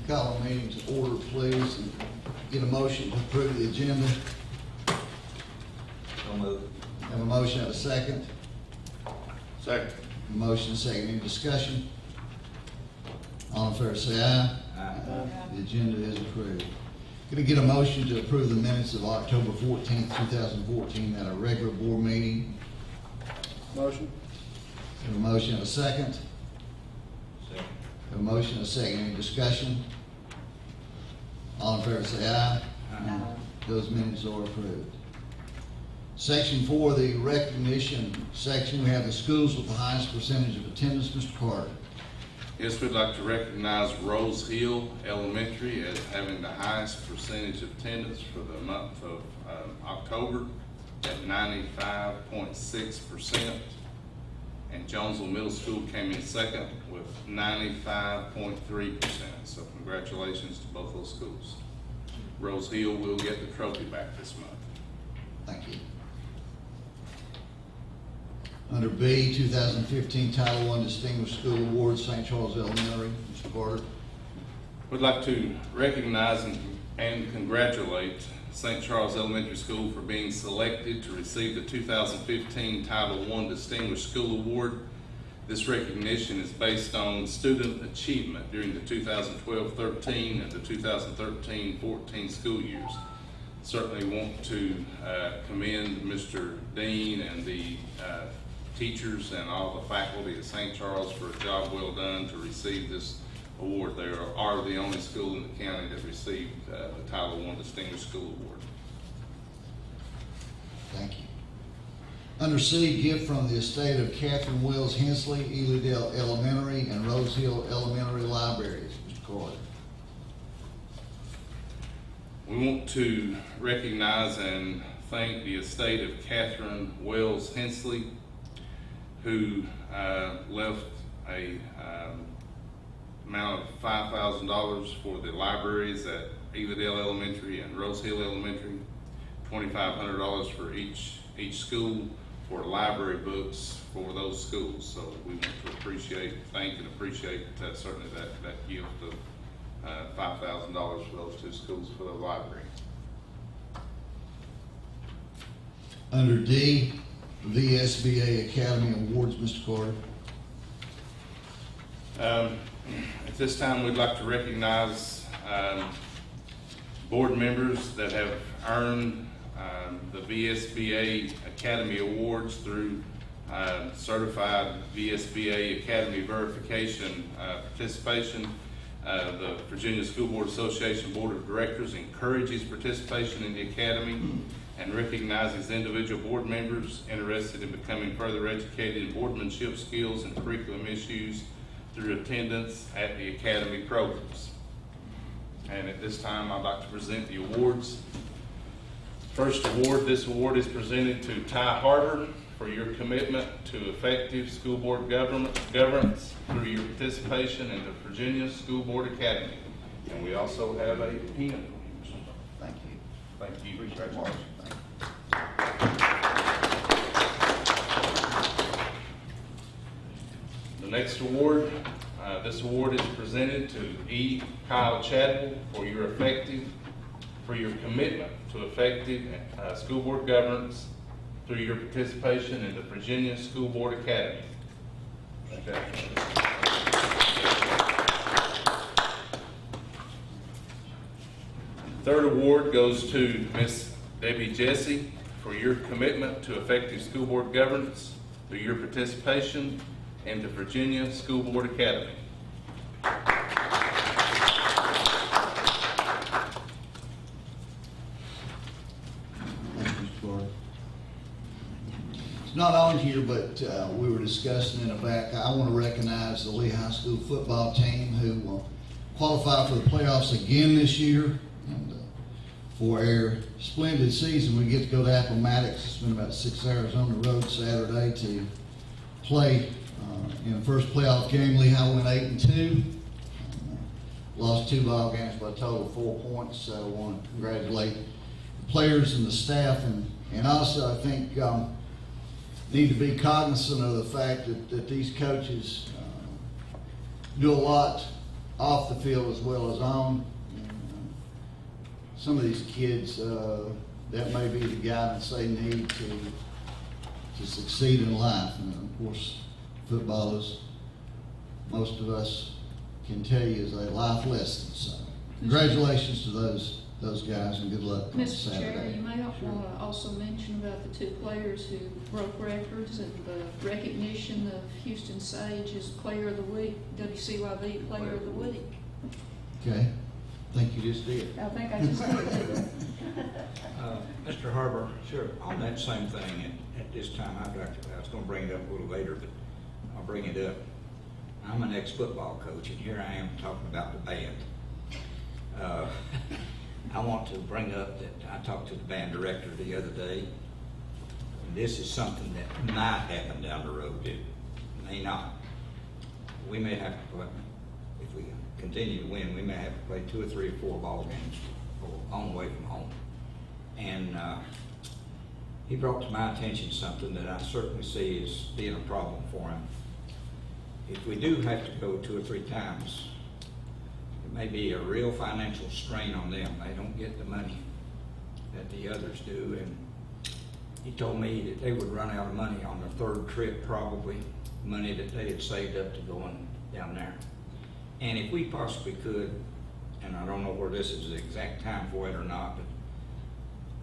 Call the meeting to order, please, and get a motion to approve the agenda. So moved. Have a motion, have a second. Second. A motion, and a second. Any discussion? All in favor, say aye. Aye. The agenda is approved. Could I get a motion to approve the minutes of October 14th, 2014 at a regular board meeting? Motion. Have a motion, have a second. Second. Have a motion, and a second. Any discussion? All in favor, say aye. Aye. Those minutes are approved. Section 4, the recognition section, we have the schools with the highest percentage of attendance. Mr. Carter. Yes, we'd like to recognize Rose Hill Elementary as having the highest percentage of attendance for the month of October at 95.6%. And Jonesville Middle School came in second with 95.3%. So congratulations to both those schools. Rose Hill will get the trophy back this month. Thank you. Under B, 2015 Title I Distinguished School Award, St. Charles Elementary. Mr. Carter. We'd like to recognize and congratulate St. Charles Elementary School for being selected to receive the 2015 Title I Distinguished School Award. This recognition is based on student achievement during the 2012-13 and the 2013-14 school years. Certainly want to commend Mr. Dean and the teachers and all the faculty at St. Charles for a job well done to receive this award. They are the only school in the county that received the Title I Distinguished School Award. Thank you. Under C, gift from the estate of Catherine Wells Hensley, Elydale Elementary and Rose Hill Elementary Libraries. Mr. Carter. We want to recognize and thank the estate of Catherine Wells Hensley, who left a amount of $5,000 for the libraries at Elydale Elementary and Rose Hill Elementary, $2,500 for each school for library books for those schools. So we want to thank and appreciate certainly that gift of $5,000 for those two schools for the library. Under D, VSBA Academy Awards. Mr. Carter. At this time, we'd like to recognize board members that have earned the VSBA Academy Awards through certified VSBA Academy verification participation. The Virginia School Board Association Board of Directors encourages participation in the Academy and recognizes individual board members interested in becoming further educated in boardmanship skills and curriculum issues through attendance at the Academy programs. And at this time, I'd like to present the awards. First award, this award is presented to Ty Harder for your commitment to effective school board governance through your participation in the Virginia School Board Academy. And we also have a pin. Thank you. Thank you. Congratulations. The next award, this award is presented to E. Kyle Chadwell for your commitment to effective school board governance through your participation in the Virginia School Board Academy. Okay. Third award goes to Miss Debbie Jesse for your commitment to effective school board governance through your participation in the Virginia School Board Academy. Thank you, Mr. Carter. It's not on here, but we were discussing in the back. I want to recognize the Lee High School football team who will qualify for the playoffs again this year. And for our splendid season, we get to go to Appomattox. It's been about 6 hours on the road Saturday to play in the first playoff game. Lehigh went 8-2. Lost 2 ball games by a total of 4 points. So I want to congratulate the players and the staff and And also, I think, need to be cognizant of the fact that these coaches, do a lot off the field as well as on. And, some of these kids, that may be the guidance they need to succeed in life. And of course, football is, most of us can tell you, is a life lesson. So congratulations to those guys and good luck on Mr. Chair, Saturday. you may want to also mention about the two players who broke records and the recognition of Houston Sage as Player of the Week, WCYV Player of the Week. Okay, I think you just did. I think I just did. Mr. Harbour, sure, on that same thing, at this time, I was gonna bring it up a little later, but I'll bring it up. I'm an ex-football coach, and here I am talking about the band. I want to bring up that I talked to the band director the other day, and this is something that might happen down the road. It may not. We may have to play, if we continue to win, we may have to play 2 or 3 or 4 ball games on the way from home. And he brought to my attention something that I certainly see as being a problem for him. If we do have to go 2 or 3 times, it may be a real financial strain on them. They don't get the money that the others do. And he told me that they would run out of money on their 3rd trip, probably, money that they had saved up to going down there. And if we possibly could, and I don't know where this is the exact time for it or not, but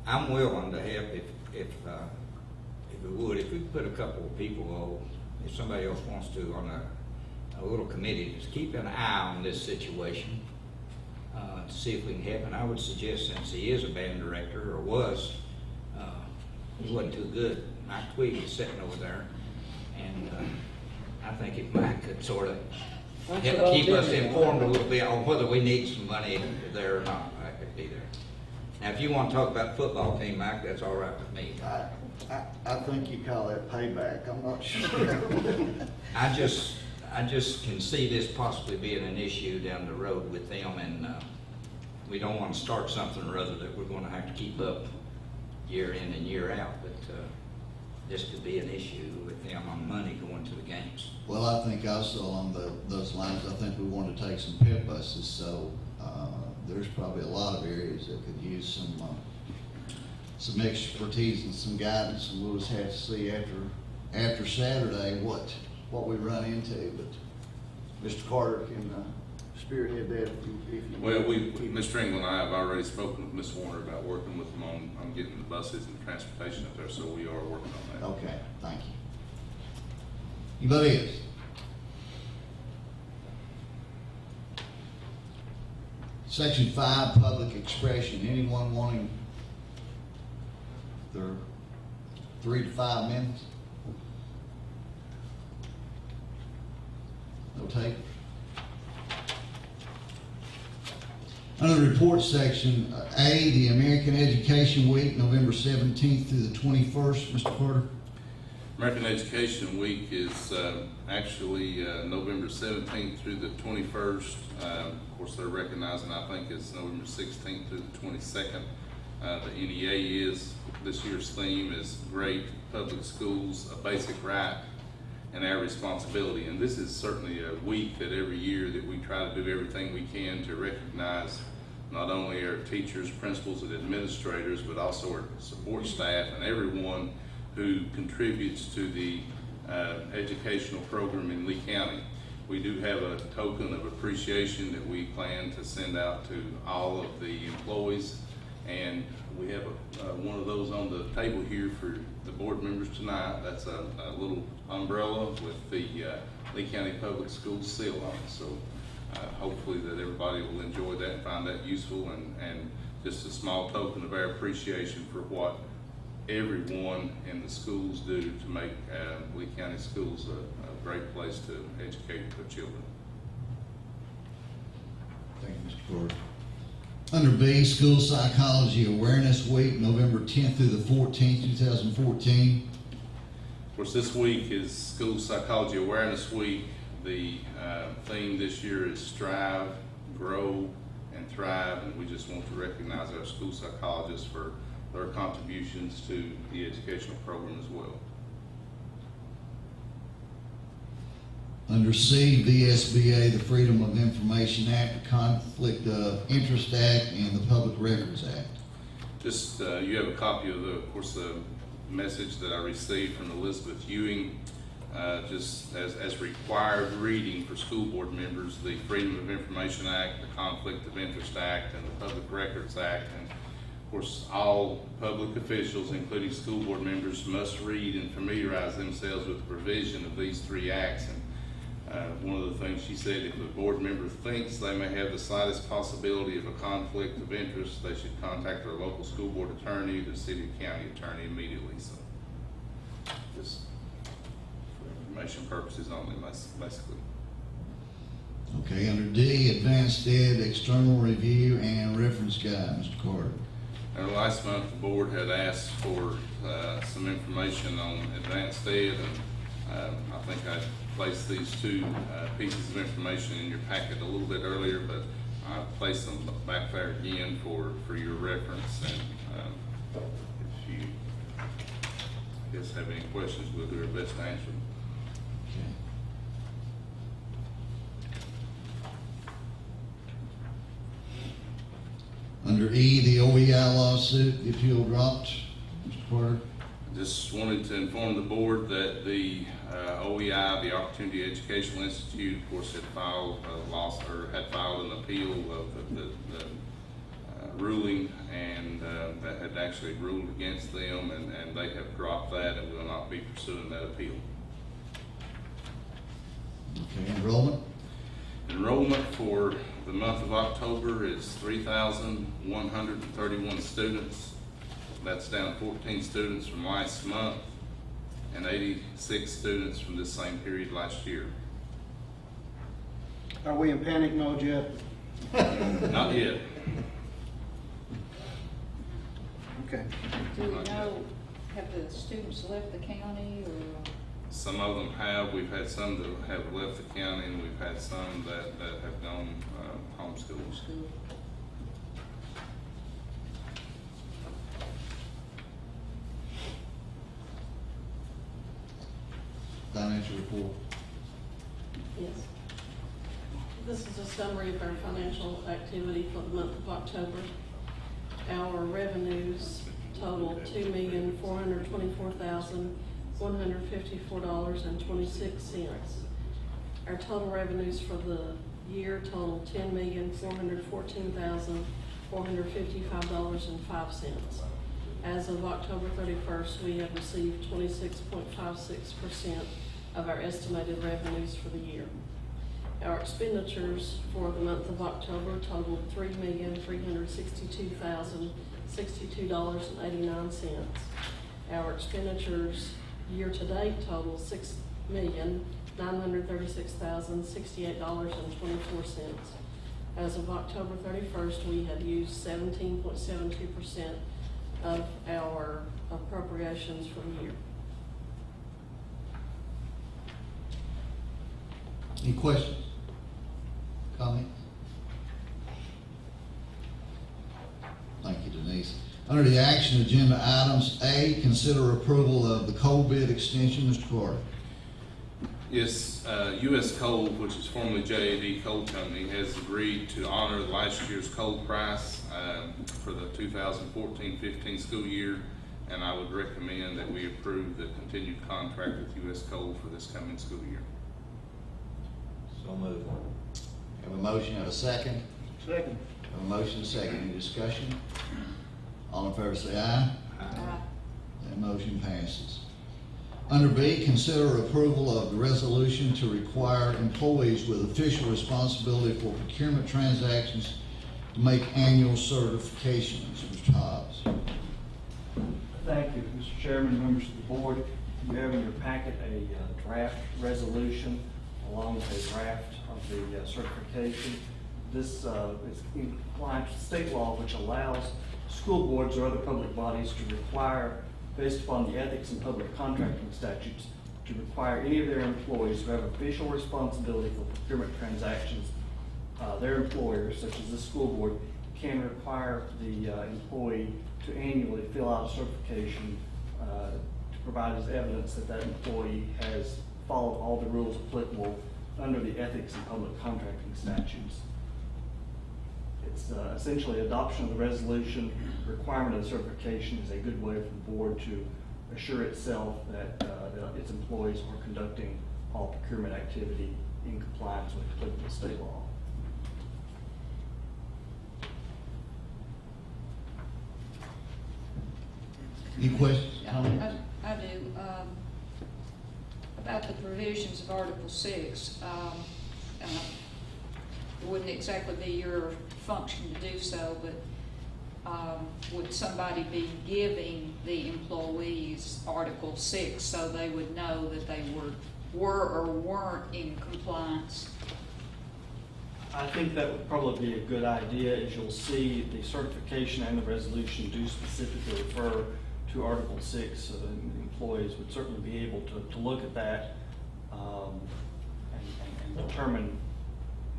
I'm willing to help if we would. If we put a couple of people, if somebody else wants to, on a little committee, just keep an eye on this situation, to see if we can help. And I would suggest, since he is a band director, or was, he wasn't too good. Mike Twigg is sitting over there, and I think if Mike could sort of help keep us informed a little bit on whether we need some money there or not, I could be there. Now, if you want to talk about the football team, Mike, that's all right with me. I think you call that payback. I'm not sure. I just can see this possibly being an issue down the road with them, and we don't want to start something or other that we're going to have to keep up year in and year out, but this could be an issue with them on money going to the games. Well, I think also along those lines, I think we want to take some pit buses, so there's probably a lot of areas that could use some expertise and some guidance, and we'll just have to see after Saturday what we run into. But Mr. Carter can spearhead that if you Well, Mr. England and I have already spoken with Ms. Warner about working with them on getting the buses and transportation up there, so we are working on that. Okay, thank you. Anybody else? Section 5, public expression. Anyone wanting their 3 to 5 minutes? No take. Under the report section, A, the American Education Week, November 17th through the 21st. Mr. Carter? American Education Week is actually November 17th through the 21st. Of course, they're recognizing, I think it's November 16th through the 22nd. The NEA is, this year's theme is Great Public Schools, a Basic Right and Our Responsibility. And this is certainly a week that every year that we try to do everything we can to recognize not only our teachers, principals, and administrators, but also our support staff and everyone who contributes to the educational program in Lee County. We do have a token of appreciation that we plan to send out to all of the employees, and we have one of those on the table here for the board members tonight. That's a little umbrella with the Lee County Public Schools seal on it. So hopefully that everybody will enjoy that and find that useful, and just a small token of our appreciation for what everyone in the schools do to make Lee County schools a great place to educate their children. Thank you, Mr. Carter. Under B, School Psychology Awareness Week, November 10th through the 14th, 2014. Of course, this week is School Psychology Awareness Week. The theme this year is Strive, Grow, and Thrive, and we just want to recognize our school psychologists for their contributions to the educational program as well. Under C, VSBA, the Freedom of Information Act, the Conflict of Interest Act, and the Public Records Act. Just, you have a copy of course, the message that I received from Elizabeth Ewing, just as required reading for school board members, the Freedom of Information Act, the Conflict of Interest Act, and the Public Records Act. And of course, all public officials, including school board members, must read and familiarize themselves with the provision of these three acts. And one of the things she said, if a board member thinks they may have the slightest possibility of a conflict of interest, they should contact their local school board attorney, the city or county attorney immediately. So, just for information purposes only, basically. Okay, under D, Advanced Ed, External Review, and Reference Guide, Mr. Carter. Last month, the board had asked for some information on Advanced Ed, and I think I placed these two pieces of information in your packet a little bit earlier, but I placed them back there again for your reference. And if you, I guess, have any questions, we'll do our best to answer them. Okay. Under E, the OEI lawsuit, the appeal dropped, Mr. Carter. Just wanted to inform the board that the OEI, the Opportunity Educational Institute, of course, had filed an appeal of the ruling, and that had actually ruled against them, and they have dropped that and will not be pursuing that appeal. Okay, enrollment. Enrollment for the month of October is 3,131 students. That's down 14 students from last month and 86 students from this same period last year. Are we in panic mode yet? Not yet. Okay. Do we know, have the students left the county or? Some of them have. We've had some that have left the county, and we've had some that have gone homeschooled. School? Financial report. Yes. This is a summary of our financial activity for the month of October. Our revenues total $2,424,154.26. Our total revenues for the year total $10,414,455.05. As of October 31st, we have received 26.56% of our estimated revenues for the year. Our expenditures for the month of October totaled $3,362,062.89. Our expenditures year-to-date total $6,936,068.24. As of October 31st, we had used 17.72% of our appropriations for the year. Any questions? Comments? Thank you, Denise. Under the action agenda items, A, consider approval of the coal bid extension, Mr. Carter. Yes, U.S. Coal, which is formerly JAD Coal Company, has agreed to honor last year's coal price for the 2014-15 school year, and I would recommend that we approve the continued contract with U.S. Coal for this coming school year. So moved. Have a motion, have a second. Second. Have a motion, second. Any discussion? All in favor say aye. That motion passes. Under B, consider approval of the resolution to require employees with official responsibility for procurement transactions to make annual certifications. Mr. Hobbs. Thank you, Mr. Chairman, members of the board. You have in your packet a draft resolution along with a draft of the certification. This is in compliance with state law, which allows school boards or other public bodies to require, based upon the ethics and public contracting statutes, to require any of their employees who have official responsibility for procurement transactions, their employers, such as the school board, can require the employee to annually fill out a certification to provide as evidence that that employee has followed all the rules applicable under the ethics and public contracting statutes. It's essentially adoption of the resolution. Requirement of the certification is a good way for the board to assure itself that its employees are conducting all procurement activity in compliance with applicable state law. Any questions? I do. About the provisions of Article 6, it wouldn't exactly be your function to do so, but would somebody be giving the employees Article 6 so they would know that they were or weren't in compliance? I think that would probably be a good idea. As you'll see, the certification and the resolution do specifically refer to Article 6, so the employees would certainly be able to look at that and determine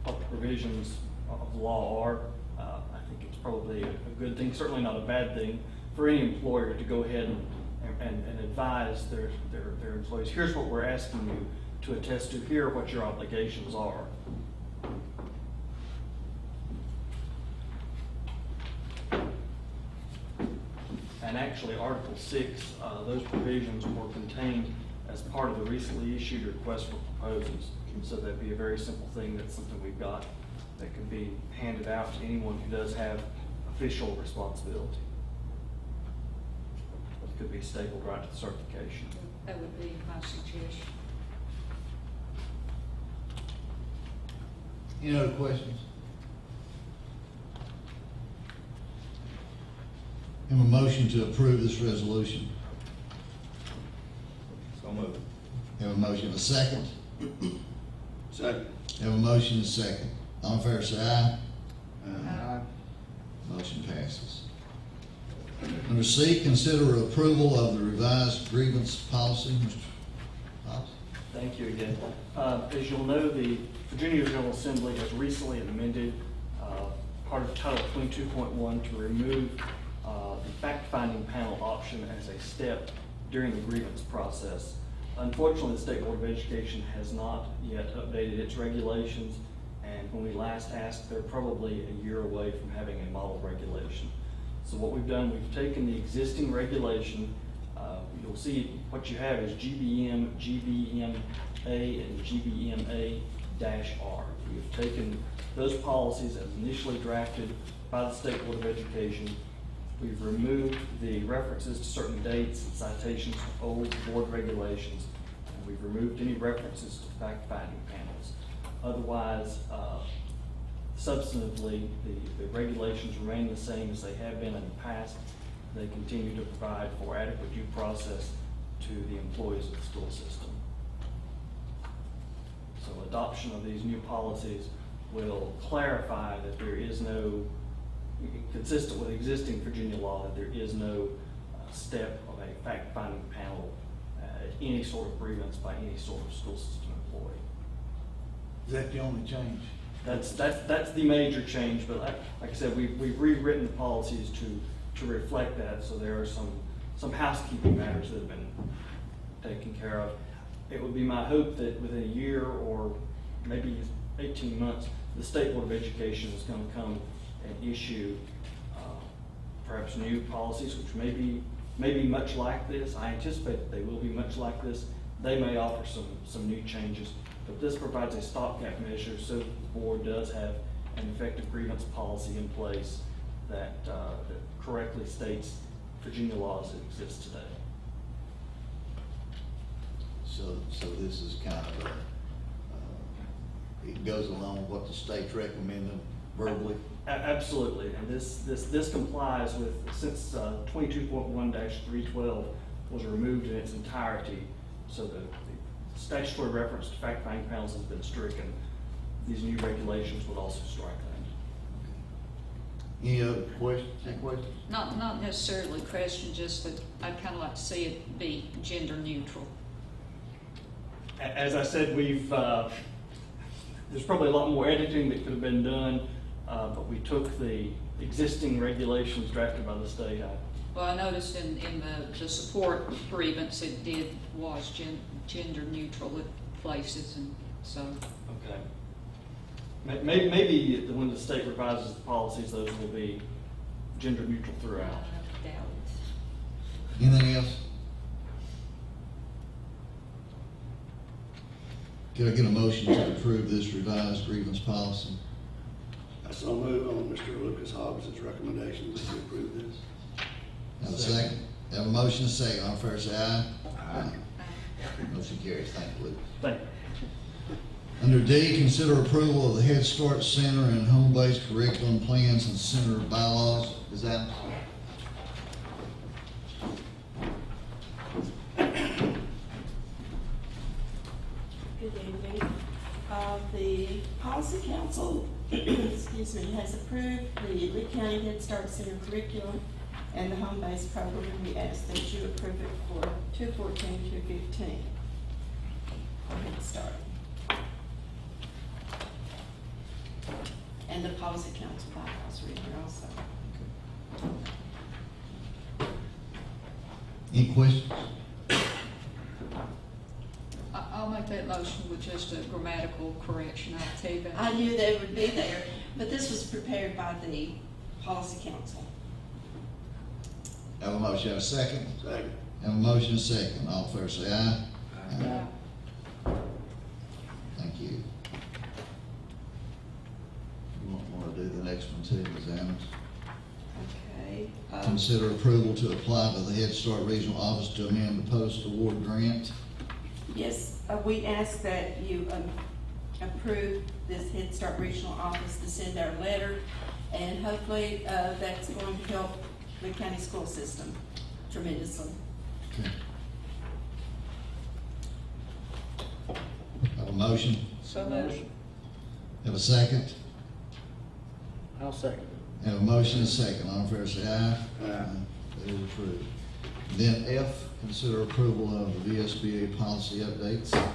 what the provisions of the law are. I think it's probably a good thing, certainly not a bad thing, for any employer to go ahead and advise their employees, here's what we're asking you to attest to, here are what your obligations are. And actually, Article 6, those provisions were contained as part of the recently issued request for proposals. So that'd be a very simple thing. That's something we've got that can be handed out to anyone who does have official responsibility. It could be stapled right to the certification. That would be my suggestion. Any other questions? Have a motion to approve this resolution. So moved. Have a motion, a second. Second. Have a motion, a second. All in favor, say aye. Aye. Motion passes. Number C, consider approval of the revised grievance policy. Mr. Hobbs? Thank you again. As you'll know, the Virginia General Assembly has recently amended part of Title 22.1 to remove the fact-finding panel option as a step during the grievance process. Unfortunately, the State Board of Education has not yet updated its regulations, and when we last asked, they're probably a year away from having a model regulation. So what we've done, we've taken the existing regulation. You'll see what you have is GBM, GBMA, and GBMA-R. We've taken those policies as initially drafted by the State Board of Education. We've removed the references to certain dates and citations to old board regulations, and we've removed any references to fact-finding panels. Otherwise, substantively, the regulations remain the same as they have been in the past. They continue to provide for adequate due process to the employees of the school system. So adoption of these new policies will clarify that there is no, consistent with existing Virginia law, that there is no step of a fact-finding panel at any sort of grievance by any sort of school system employee. Is that the only change? That's the major change, but like I said, we've rewritten the policies to reflect that, so there are some housekeeping matters that have been taken care of. It would be my hope that within a year or maybe 18 months, the State Board of Education is going to come and issue perhaps new policies, which may be much like this. I anticipate that they will be much like this. They may offer some new changes, but this provides a stopgap measure so that the board does have an effective grievance policy in place that correctly states Virginia laws that exist today. So this is kind of it goes along with what the state's recommending verbally? Absolutely, and this complies with, since 22.1-312 was removed in its entirety, so the statutory reference to fact-finding panels has been stricken. These new regulations would also strike that. Any other questions? Any questions? Not necessarily a question, just that I'd kind of like to see it be gender neutral. As I said, there's probably a lot more editing that could have been done, but we took the existing regulations drafted by the state. Well, I noticed in the support grievance, it was gender neutral at places, and so. Okay. Maybe when the state revises the policies, those will be gender neutral I throughout. doubt it. Anything else? Could I get a motion to approve this revised grievance policy? I so move on Mr. Lucas Hobbs' recommendation that we approve this. Have a second? Have a motion, a second. All in favor, say aye. Aye. Motion carries. Thank you, Luke. Thank you. Under D, consider approval of the Head Start Center and home-based curriculum plans and center bylaws. Is that? Good evening. The Policy Council, excuse me, has approved the Lee County Head Start Center curriculum and the home-based program. We ask that you approve it for 214-215 for Head Start. And the Policy Council bylaws are in here also. Any questions? I'll make that motion with just a grammatical correction. I'll tell you that. I knew they would be there, but this was prepared by the Policy Council. Have a motion, have a second? Second. Have a motion, a second. All in favor, say aye. Yeah. Thank you. You want to do the next one too, Ms. Adams? Okay. Consider approval to apply to the Head Start Regional Office to amend the post-award grant. Yes, we ask that you approve this Head Start Regional Office to send our letter, and hopefully that's going to help the county school system tremendously. Okay. Have a motion? So moved. Have a second? I'll second Have a motion, and a second. All in favor, say aye. Aye. That is approved. Then F, consider approval of the VSBA policy updates.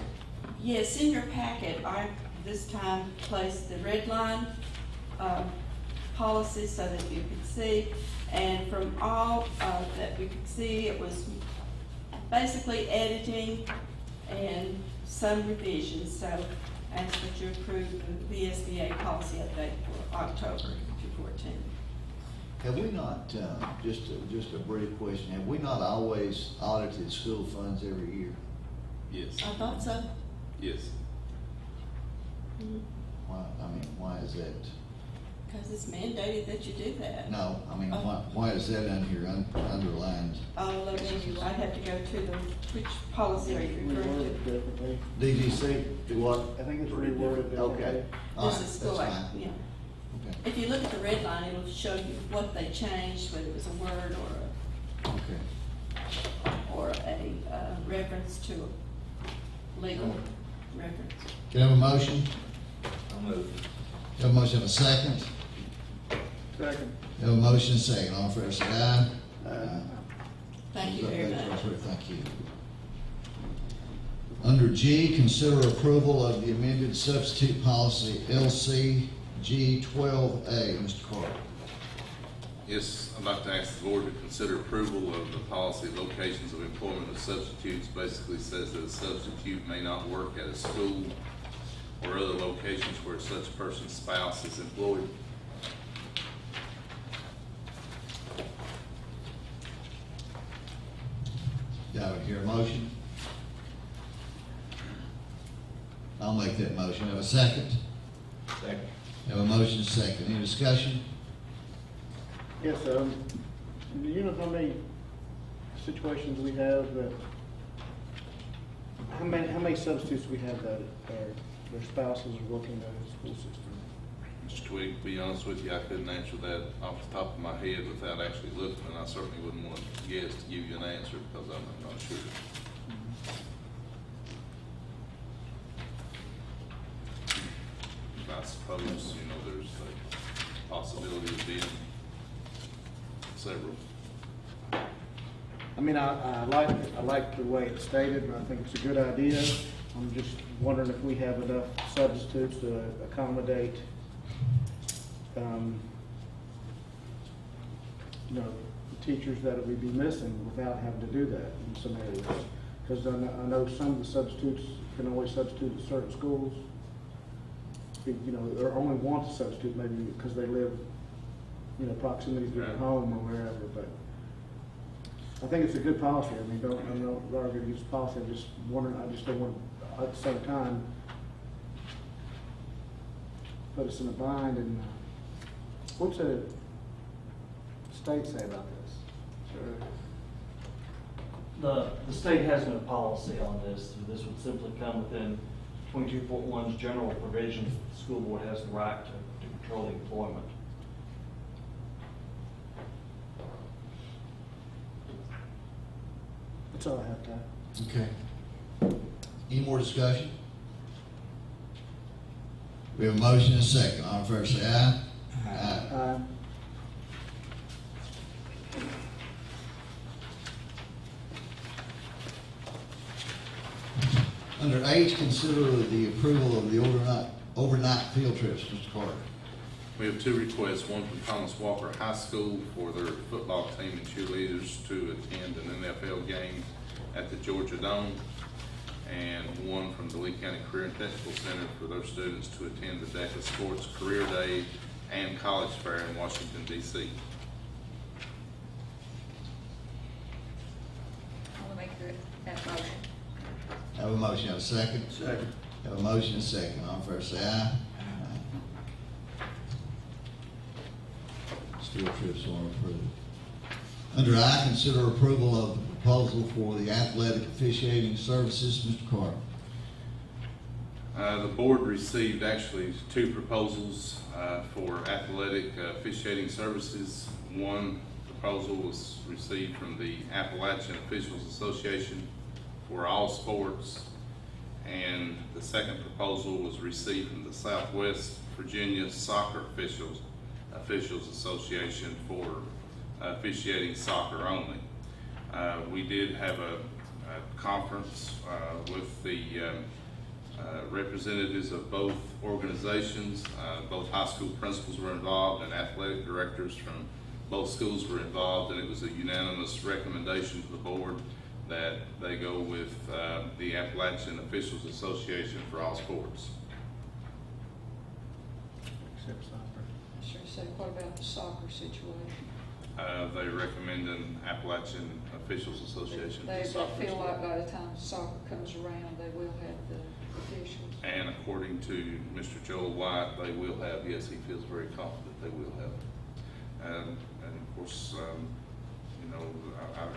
Yes, in your packet, I this time placed the red line policy so that you could see. And from all that we could see, it was basically editing and some revisions. So ask that you approve the VSBA policy update for October 2014. Have we not, just a brief question, have we not always audited school funds every year? Yes, I thought so. yes. Why is that? Because it's mandated that you do that. No, why is that on here underlined? Oh, let me, I'd have to go to the, which policy are you referring Reworded to? differently. DGC, do what? I think it's reworded differently. Okay. All This right, is school, that's act, fine. yeah. Okay, If you look at the red line, it'll show you what they changed, whether it was a word or okay. a reference to a legal reference. Can I have a motion? I'll move. Have a motion, have a second? Second. Have a motion, second. All in favor, say aye. Aye. Thank you very much. Thank you. Under G, consider approval of the amended substitute policy LCG 12A. Mr. Carter. Yes, I'd like to ask the board to consider approval of the policy locations of employment of substitutes. Basically says that a substitute may not work at a school or other locations where such person's spouse is employed. Do I hear a motion? I'll make that motion. Have a second? Second. Have a motion, second. Any discussion? Yes, do you know how many situations we have that, how many substitutes we have that their spouses are working in the school system? Just to be honest with you, I couldn't answer that off the top of my head without actually looking, and I certainly wouldn't want to guess to give you an answer because I'm not sure. I suppose, there's a possibility of being several. I mean, I like the way it's stated, and I think it's a good idea. I'm just wondering if we have enough substitutes to accommodate you know, the teachers that we'd be missing without having to do that in some areas. Because I know some of the substitutes can only substitute at certain schools. You know, or only want to substitute maybe because they live, you know, proximity to their Right. home or wherever, but I think it's a good policy. I mean, I'm not arguing against policy, I'm just wondering, I just don't want, at the same time, put us in a bind and, what's the state say about this? Sure. The state has no policy on this. This would simply come within 22.1's general provisions. The school board has the right to control the employment. That's all I have, Ty. Okay. Any more discussion? We have a motion and a second. All in favor say aye. Aye. Under H, consider the approval of the overnight field trips, Mr. Carter. We have two requests, one from Thomas Walker High School for their football team and cheerleaders to attend an NFL game at the Georgia Dome, and one from the Lee County Career and Technical Center for their students to attend the DECA Sports Career Day and College Fair in Washington, D.C. I will make that motion. Have a motion, have a second? Second. Have a motion and a second. All in favor say aye. Field trips are approved. Under I, consider approval of the proposal for the athletic officiating services. Mr. Carter. The board received actually two proposals for athletic officiating services. One proposal was received from the Appalachian Officials Association for all sports, and the second proposal was received from the Southwest Virginia Soccer Officials Association for officiating soccer only. We did have a conference with the representatives of both organizations. Both high school principals were involved and athletic directors from both schools were involved, and it was a unanimous recommendation to the board that they go with the Appalachian Officials Association for all sports. Except soccer. I should say, what about the soccer situation? They recommend an Appalachian Officials Association. for They soccer feel sport. like by the time soccer comes around, they will have the officials. And according to Mr. Joel White, they will have, yes, he feels very confident they will have. And of course, you know,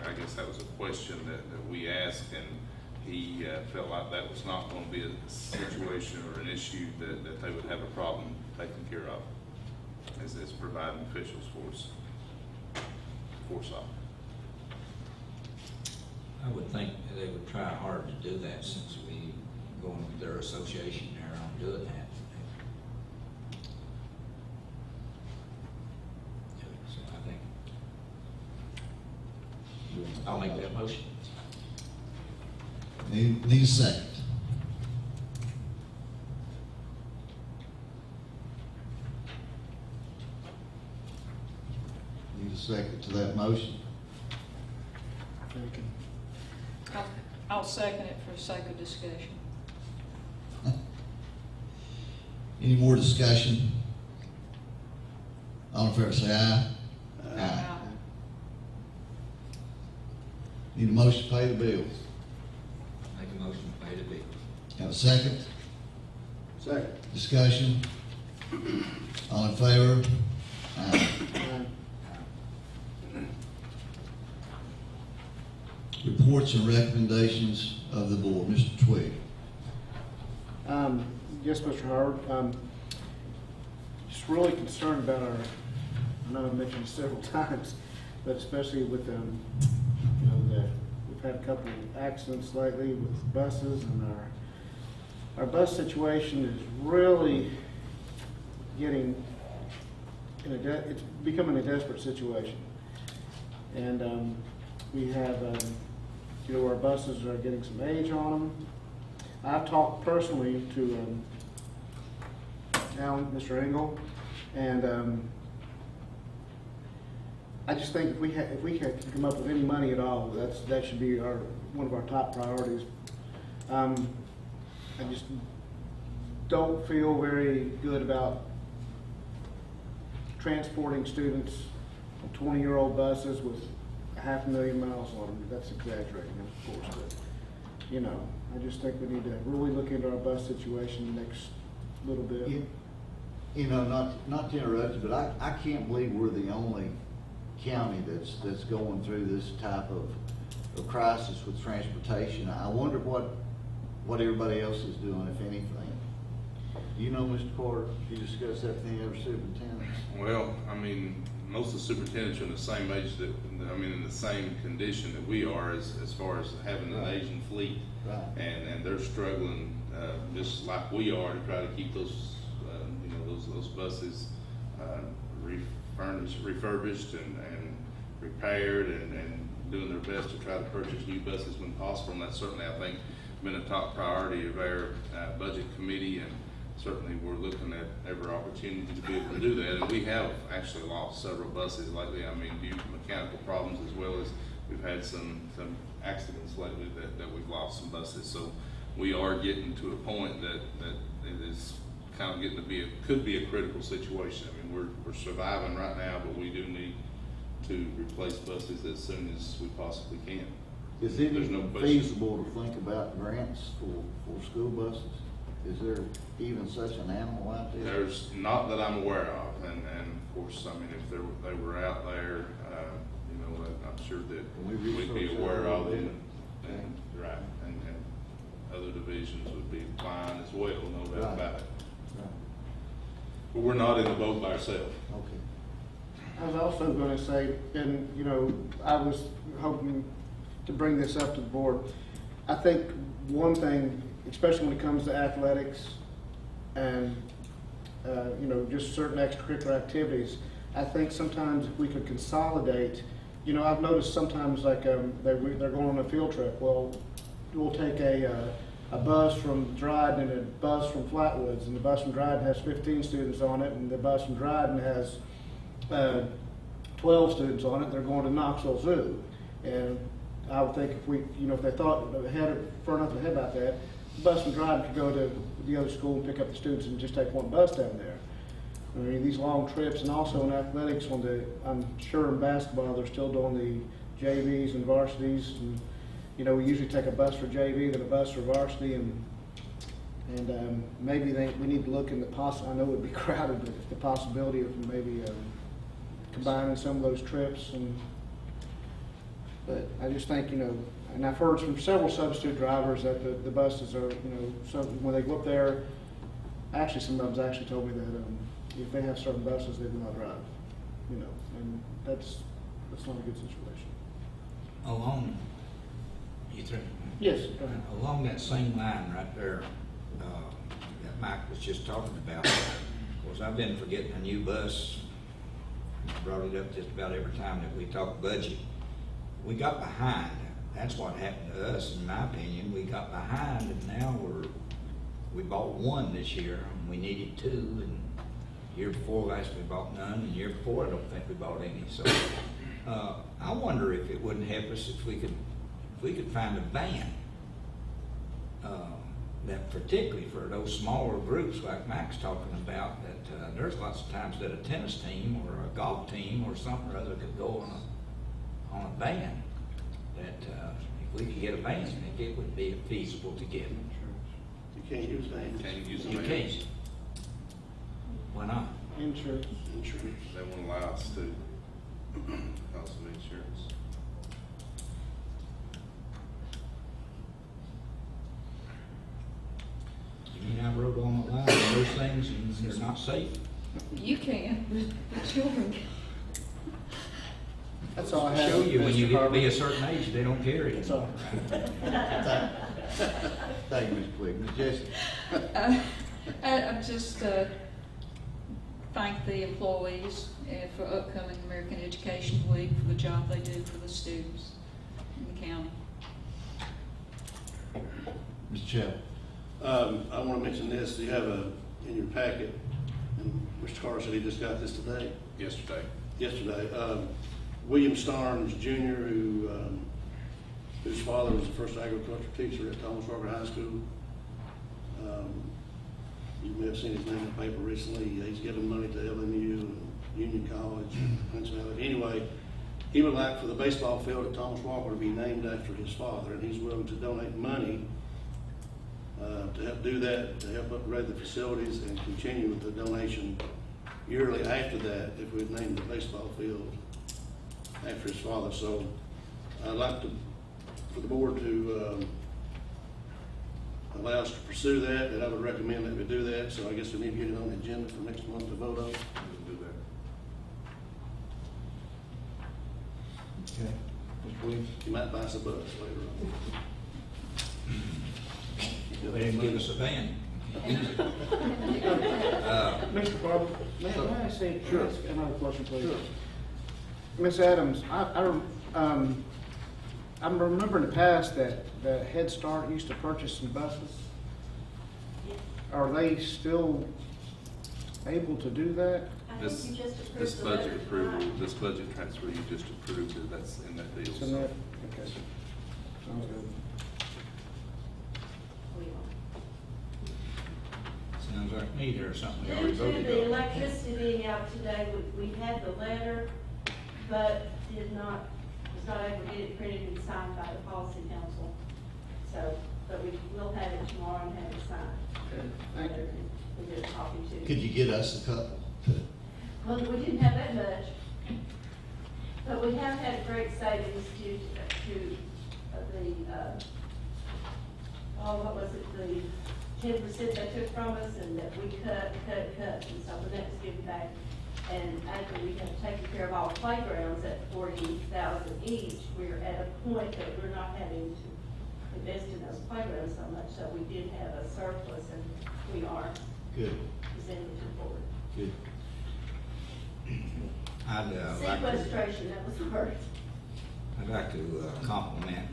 I guess that was a question that we asked, and he felt like that was not going to be a situation or an issue that they would have a problem taking care of as providing officials for us, for soccer. I would think that they would try hard to do that since we going with their association there on doing that. So I think I'll make that motion. Need a second. Need a second to that motion. I'll second it for the sake of discussion. Any more discussion? All in favor say aye. Aye. Need a motion to pay the bills. Make a motion to pay the bill. Have a second? Second. Discussion? All in favor? Aye. Reports and recommendations of the board. Mr. Twig. Yes, Mr. Howard, just really concerned about our, I know I mentioned it several times, but especially with, you know, we've had a couple of accidents lately with buses, and our bus situation is really getting it's becoming a desperate situation. And, we have, you know, our buses are getting some age on them. I've talked personally to Alan, Mr. Engel, and I just think if we can come up with any money at all, that should be one of our top priorities. I just don't feel very good about transporting students on 20-year-old buses with 500,000 miles on them. That's exaggerating, of course, but, you know, I just think we need to really look into our bus situation the next little bit. You know, not to interrupt you, but I can't believe we're the only county that's going through this type of crisis with transportation. I wonder what everybody else is doing, if anything. You know, Mr. Carter, you discussed that with any other superintendents? Well, I mean, most of the superintendents are in the same age in the same condition that we are as far as having an aging fleet. Right. And they're struggling, just like we are, to try to keep those, those buses, refurbished and repaired and doing their best to try to purchase new buses when possible. And that's certainly, I think, been a top priority of our budget committee, and certainly we're looking at every opportunity to be able to do that. And we have actually lost several buses lately, I mean, due to mechanical problems, as well as we've had some accidents lately that we've lost some buses. So we are getting to a point that it is kind of getting to could be a critical situation. I mean, we're surviving right now, but we do need to replace buses as soon as we possibly can. Is it There's no even question. feasible to think about grants for school buses? Is there even such an animal out there? There's not that I'm aware of, and of course, I mean, if they were out there, I'm sure that Can we we'd be research aware that a of little them. bit? And right, and other divisions would be fine as well, no doubt Right. about it. Right. But we're not in the boat by ourselves. Okay. I was also gonna say, and, you know, I was hoping to bring this up to the board. I think one thing, especially when it comes to athletics and, just certain extracurricular activities, I think sometimes if we could consolidate, you know, I've noticed sometimes like, they're going on a field trip. Well, we'll take a bus from Dryden and a bus from Flatwoods, and the bus from Dryden has 15 students on it, and the bus from Dryden has 12 students on it. They're going to Knoxville Zoo. And I would think if they thought far enough ahead about that, the bus from Dryden could go to the other school and pick up the students and just take one bus down there. I mean, these long trips, and also in athletics, I'm sure in basketball, they're still doing the JVs and varsities, and, you know, we usually take a bus for JV, then a bus for varsity, and maybe we need to look in I know it would be crowded, but the possibility of maybe combining some of those trips. But I just think, and I've heard from several substitute drivers that the buses are, when they go up there, actually some of them actually told me that if they have certain buses, they will not drive, and that's not a good situation. Along, you through? Yes, go ahead. Along that same line right there, that Mike was just talking about, of course, I've been forgetting a new bus. I brought it up just about every time that we talk budget. We got behind. That's what happened to us, in my opinion. We got behind, and now we bought one this year, and we needed two, and year before last we bought none, and year before I don't think we bought any. So I wonder if it wouldn't help us if we could find a van that particularly for those smaller groups like Mike's talking about, that there's lots of times that a tennis team or a golf team or something or other could go on a van, that if we could get a van, I think it would be feasible to get. You can't use vans. Can't use You them. can't. Why not? Insurance. Insurance. They won't allow us to, because of insurance. You mean I rode on the line with those things and they're not safe? You can, but the children can. That's all I have. Show you when you Mr. get to Carver. be a certain age, they don't carry it That's all. Thank you, Ms. Quick. Ms. Jessie? I just thank the employees for upcoming American Education Week, for the job they do for the students in the county. Mr. Chappell? I want to mention this. You have in your packet, and Mr. Carter said he just got this today. Yesterday. William Starnes Jr., whose father was the first agriculture teacher at Thomas Walker High School. You may have seen his name in the paper recently. He's giving money to LMU and Union College and Prince Valley. Anyway, he would like for the baseball field at Thomas Walker to be named after his father, and he's willing to donate money to help do that, to help upgrade the facilities and continue with the donation yearly after that if we'd named the baseball field after his father. So I'd like for the board to allow us to pursue that, and I would recommend that we do that. So I guess we need to get it on the agenda for next month to vote on. We'll do that. Okay. Mr. Williams? You might buy us a bus later on. They didn't give us a van. Mr. Barber, may I say, ask another question, please? Ms. Adams, I remember in the past that the Head Start used to purchase some buses. Are they still able to do that? I This, think you just approved this the budget letter approval, tonight. this budget transfer you just approved, that's in that deal. It's in that? Okay. Sounds good. Sounds like neither or something we Due already to voted the on. electricity being out today, we had the letter, but was not able to get it printed and signed by the policy council. So, but we will have it tomorrow and have it signed. Okay, thank you. We'll get a copy too. Could you get us a couple? Well, we didn't have that much, but we have had great savings due to what was it, the 10% they took from us and that we cut, and so the next given back. And after we have taken care of all playgrounds at $40,000 each, we're at a point that we're not having to invest in those playgrounds so much, so we did have a surplus and we are Good, presenting to the board. good. I'd like to, Sequestration, that was the word. I'd like to compliment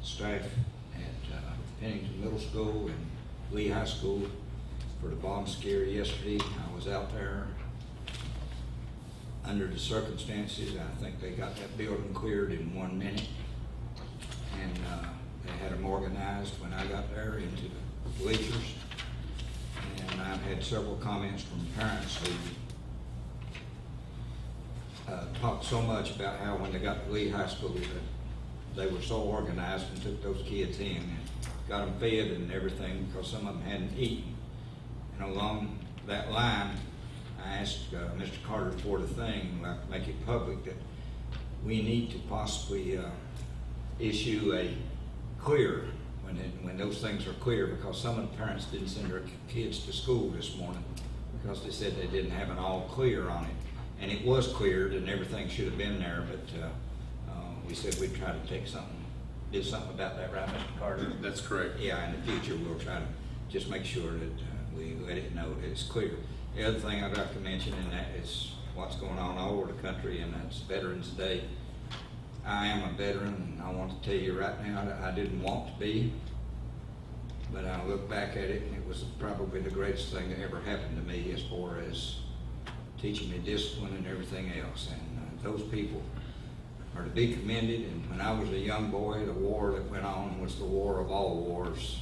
staff at Pennington Middle School and Lee High School for the bomb scare yesterday. I was out there. Under the circumstances, I think they got that building cleared in 1 minute. And they had them organized when I got there into the bleachers. And I've had several comments from parents who talked so much about how when they got to Lee High School that they were so organized and took those kids in and got them fed and everything because some of them hadn't eaten. And along that line, I asked Mr. Carter for the thing, like make it public, that we need to possibly issue a clear when those things are clear, because some of the parents didn't send their kids to school this morning because they said they didn't have an all clear on it. And it was cleared and everything should have been there, but we said we'd try to do something about that, right, Mr. Carter? That's correct. Yeah, in the future, we'll try to just make sure that we let it know that it's clear. The other thing I'd like to mention, and that is what's going on all over the country, and that's Veterans Day. I am a veteran, and I want to tell you right now that I didn't want to be, but I look back at it, and it was probably the greatest thing that ever happened to me as far as teaching me discipline and everything else. And those people are to be commended. And when I was a young boy, the war that went on was the war of all wars,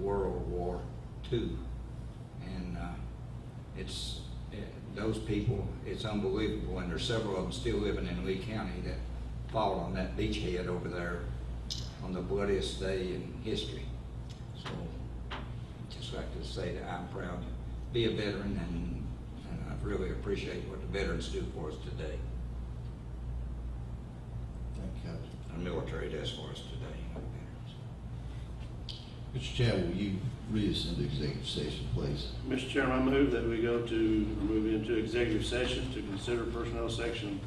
World War II. And those people, it's unbelievable. And there's several of them still living in Lee County that fought on that beachhead over there on the bloodiest day in history. So I'd just like to say that I'm proud to be a veteran, and I really appreciate what the veterans do for us today. Thank you, Captain. The military does for us today. Mr. Chad, will you read us into executive session, please? Mr. Chairman, I move that we move into executive session to consider personnel section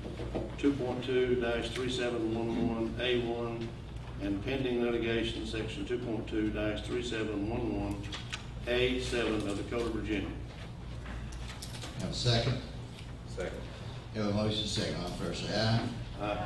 2.2-3711A1 and pending litigation section 2.2-3711A7 of the Code of Virginia. Have a second? Second. Have a motion second. All in favor, say aye. Aye.